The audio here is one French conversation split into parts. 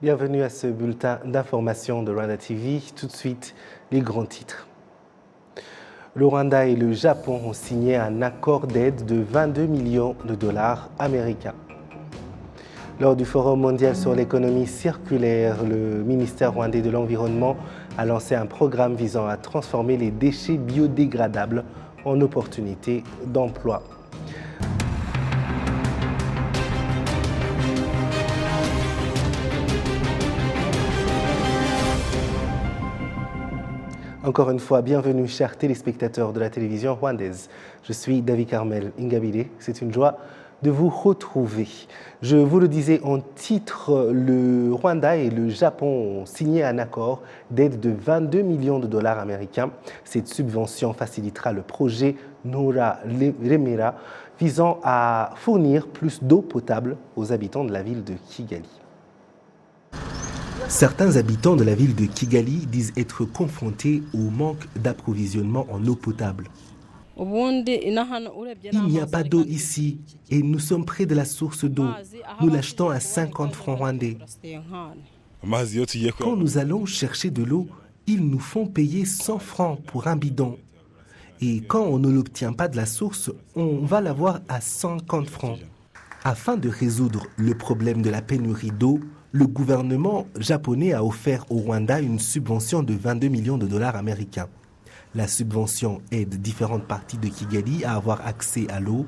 Bienvenue à ce bulletin d'information de Rwanda TV. Tout de suite, les grands titres. Le Rwanda et le Japon ont signé un accord d'aide de 22 millions de dollars américains. Lors du Forum mondial sur l'économie circulaire, le ministère rwandais de l'Environnement a lancé un programme visant à transformer les déchets biodégradables en opportunités d'emploi. Encore une fois, bienvenue chers téléspectateurs de la télévision rwandaise. Je suis David Carmel Ingabire. C'est une joie de vous retrouver. Je vous le disais en titre, le Rwanda et le Japon ont signé un accord d'aide de 22 millions de dollars américains. Cette subvention facilitera le projet Nora Remera visant à fournir plus d'eau potable aux habitants de la ville de Kigali. Certains habitants de la ville de Kigali disent être confrontés au manque d'approvisionnement en eau potable. Il n'y a pas d'eau ici et nous sommes près de la source d'eau. Nous l'achetons à 50 francs rwandais. Quand nous allons chercher de l'eau, ils nous font payer 100 francs pour un bidon. Et quand on ne l'obtient pas de la source, on va l'avoir à 50 francs. Afin de résoudre le problème de la pénurie d'eau, le gouvernement japonais a offert au Rwanda une subvention de 22 millions de dollars américains. La subvention aide différentes parties de Kigali à avoir accès à l'eau.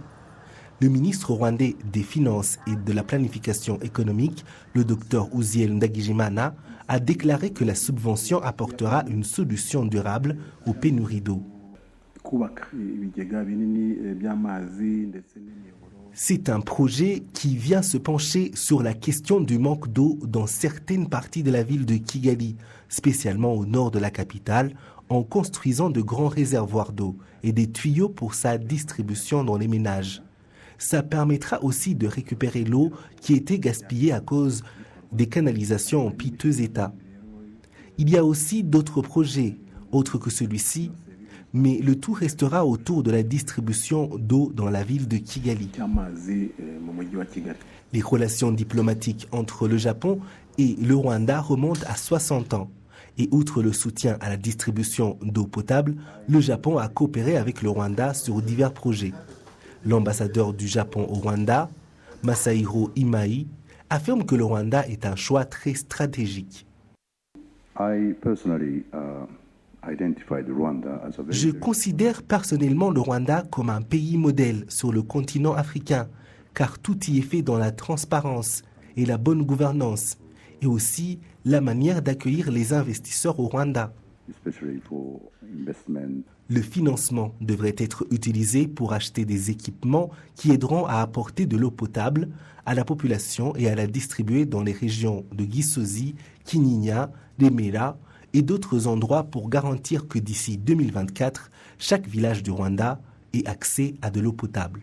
Le ministre rwandais des Finances et de la Planification économique, le docteur Uziel Ndagijimana, a déclaré que la subvention apportera une solution durable aux pénuries d'eau. C'est un projet qui vient se pencher sur la question du manque d'eau dans certaines parties de la ville de Kigali, spécialement au nord de la capitale, en construisant de grands réservoirs d'eau et des tuyaux pour sa distribution dans les ménages. Ça permettra aussi de récupérer l'eau qui était gaspillée à cause des canalisations en piteux état. Il y a aussi d'autres projets, autres que celui-ci, mais le tout restera autour de la distribution d'eau dans la ville de Kigali. Les relations diplomatiques entre le Japon et le Rwanda remontent à 60 ans. Et outre le soutien à la distribution d'eau potable, le Japon a coopéré avec le Rwanda sur divers projets. L'ambassadeur du Japon au Rwanda, Masahiro Imai, affirme que le Rwanda est un choix très stratégique. Je considère personnellement le Rwanda comme un pays modèle sur le continent africain, car tout y est fait dans la transparence et la bonne gouvernance, et aussi la manière d'accueillir les investisseurs au Rwanda. Le financement devrait être utilisé pour acheter des équipements qui aideront à apporter de l'eau potable à la population et à la distribuer dans les régions de Gisozi, Kinyinya, Remera et d'autres endroits pour garantir que d'ici 2024, chaque village du Rwanda ait accès à de l'eau potable.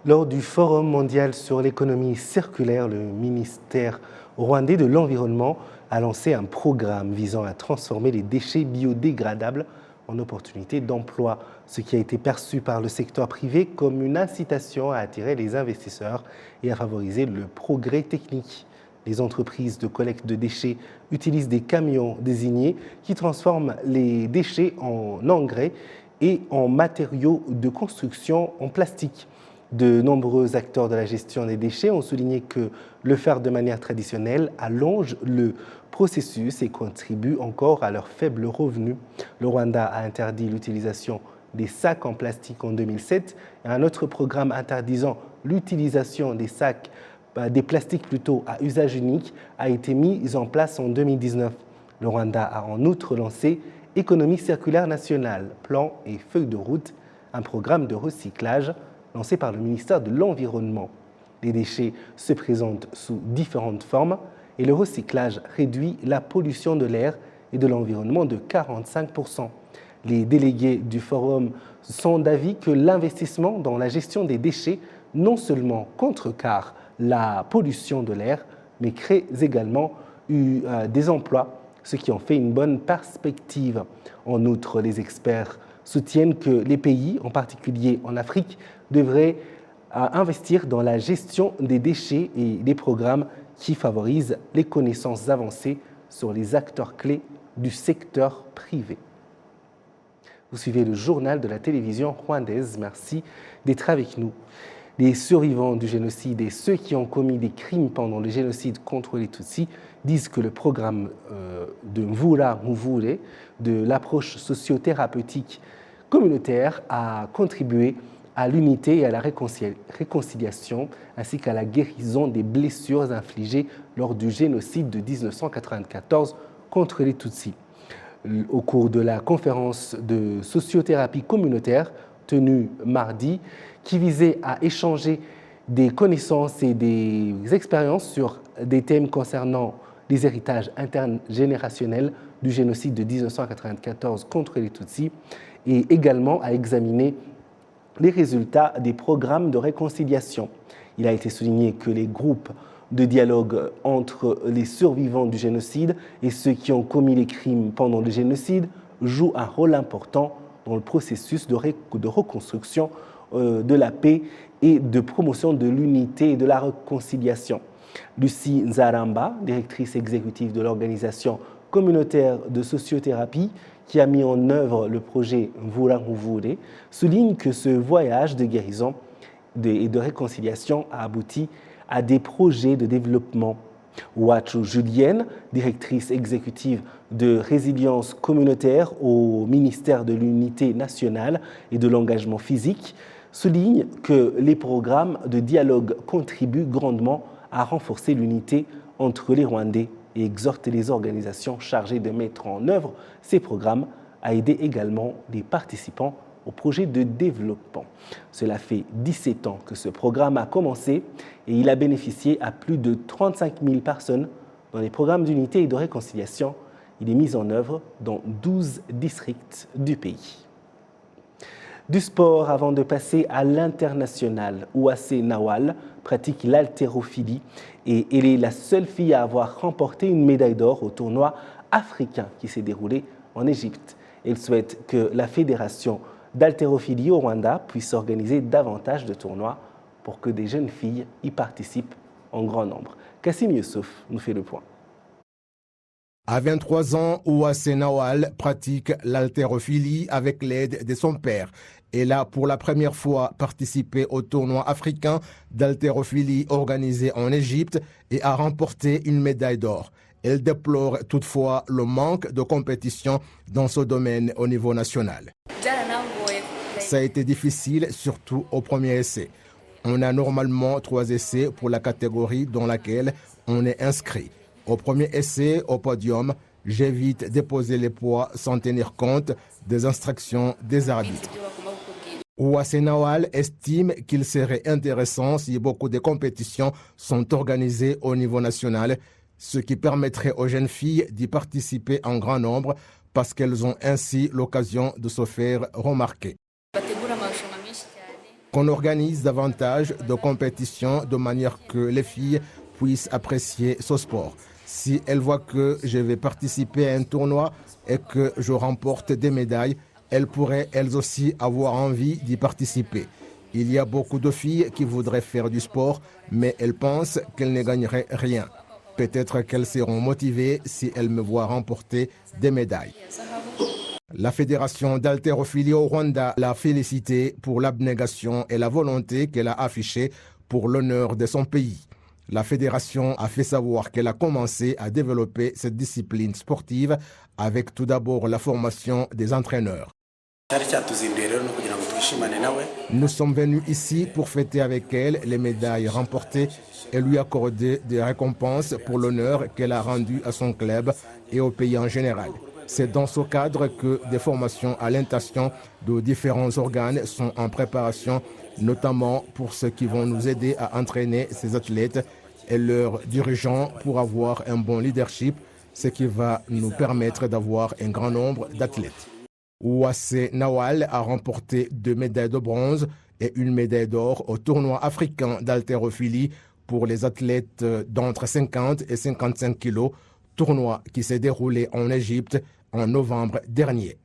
Lors du Forum mondial sur l'économie circulaire, le ministère rwandais de l'Environnement a lancé un programme visant à transformer les déchets biodégradables en opportunités d'emploi, ce qui a été perçu par le secteur privé comme une incitation à attirer les investisseurs et à favoriser le progrès technique. Les entreprises de collecte de déchets utilisent des camions désignés qui transforment les déchets en engrais et en matériaux de construction en plastique. De nombreux acteurs de la gestion des déchets ont souligné que le faire de manière traditionnelle allonge le processus et contribue encore à leurs faibles revenus. Le Rwanda a interdit l'utilisation des sacs en plastique en 2007 et un autre programme interdisant l'utilisation des plastiques plutôt à usage unique a été mis en place en 2019. Le Rwanda a en outre lancé Économie circulaire nationale, plan et feuille de route, un programme de recyclage lancé par le ministère de l'Environnement. Les déchets se présentent sous différentes formes et le recyclage réduit la pollution de l'air et de l'environnement de 45%. Les délégués du forum sont d'avis que l'investissement dans la gestion des déchets non seulement contrecarre la pollution de l'air, mais crée également des emplois, ce qui en fait une bonne perspective. En outre, les experts soutiennent que les pays, en particulier en Afrique, devraient investir dans la gestion des déchets et des programmes qui favorise les connaissances avancées sur les acteurs clés du secteur privé. Vous suivez le journal de la télévision rwandaise. Merci d'être avec nous. Les survivants du génocide et ceux qui ont commis des crimes pendant le génocide contre les Tutsis disent que le programme de Mvula Muvule, de l'approche sociothérapeutique communautaire, a contribué à l'unité et à la réconciliation, ainsi qu'à la guérison des blessures infligées lors du génocide de 1994 contre les Tutsis. Au cours de la conférence de sociothérapie communautaire tenue mardi, qui visait à échanger des connaissances et des expériences sur des thèmes concernant les héritages intergénérationnels du génocide de 1994 contre les Tutsis, et également à examiner les résultats des programmes de réconciliation. Il a été souligné que les groupes de dialogue entre les survivants du génocide et ceux qui ont commis les crimes pendant le génocide jouent un rôle important dans le processus de reconstruction de la paix et de promotion de l'unité et de la réconciliation. Lucie Nzaramba, directrice exécutive de l'organisation communautaire de sociothérapie qui a mis en œuvre le projet Mvula Muvule, souligne que ce voyage de guérison et de réconciliation a abouti à des projets de développement. Wachu Julienne, directrice exécutive de résilience communautaire au ministère de l'Unité nationale et de l'engagement physique, souligne que les programmes de dialogue contribuent grandement à renforcer l'unité entre les Rwandais et exhorte les organisations chargées de mettre en œuvre ces programmes à aider également les participants au projet de développement. Cela fait 17 ans que ce programme a commencé et il a bénéficié à plus de 35 000 personnes dans les programmes d'unité et de réconciliation. Il est mis en œuvre dans 12 districts du pays. Du sport avant de passer à l'international. Ouassé Nawal pratique l'haltérophilie et elle est la seule fille à avoir remporté une médaille d'or au tournoi africain qui s'est déroulé en Égypte. Elle souhaite que la fédération d'haltérophilie au Rwanda puisse organiser davantage de tournois pour que des jeunes filles y participent en grand nombre. Kassim Youssouf nous fait le point. À 23 ans, Ouassé Nawal pratique l'haltérophilie avec l'aide de son père. Elle a pour la première fois participé au tournoi africain d'haltérophilie organisé en Égypte et a remporté une médaille d'or. Elle déplore toutefois le manque de compétition dans ce domaine au niveau national. Ça a été difficile, surtout au premier essai. On a normalement 3 essais pour la catégorie dans laquelle on est inscrit. Au premier essai, au podium, j'ai vite déposé les poids sans tenir compte des instructions des arbitres. Ouassé Nawal estime qu'il serait intéressant si beaucoup de compétitions sont organisées au niveau national, ce qui permettrait aux jeunes filles d'y participer en grand nombre parce qu'elles ont ainsi l'occasion de se faire remarquer. Qu'on organise davantage de compétitions de manière que les filles puissent apprécier ce sport. Si elles voient que je vais participer à un tournoi et que je remporte des médailles, elles pourraient elles aussi avoir envie d'y participer. Il y a beaucoup de filles qui voudraient faire du sport, mais elles pensent qu'elles ne gagneraient rien. Peut-être qu'elles seront motivées si elles me voient remporter des médailles. La Fédération d'haltérophilie au Rwanda l'a félicitée pour l'abnégation et la volonté qu'elle a affichée pour l'honneur de son pays. La fédération a fait savoir qu'elle a commencé à développer cette discipline sportive avec tout d'abord la formation des entraîneurs. Nous sommes venus ici pour fêter avec elle les médailles remportées et lui accorder des récompenses pour l'honneur qu'elle a rendu à son club et au pays en général. C'est dans ce cadre que des formations à l'intention de différents organes sont en préparation, notamment pour ceux qui vont nous aider à entraîner ces athlètes et leurs dirigeants pour avoir un bon leadership, ce qui va nous permettre d'avoir un grand nombre d'athlètes. Ouassé Nawal a remporté 2 médailles de bronze et une médaille d'or au tournoi africain d'haltérophilie pour les athlètes d'entre 50 et 55 kilos, tournoi qui s'est déroulé en Égypte en novembre dernier.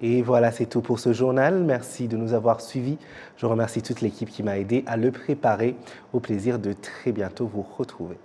Et voilà, c'est tout pour ce journal. Merci de nous avoir suivis. Je remercie toute l'équipe qui m'a aidé à le préparer. Au plaisir de très bientôt vous retrouver.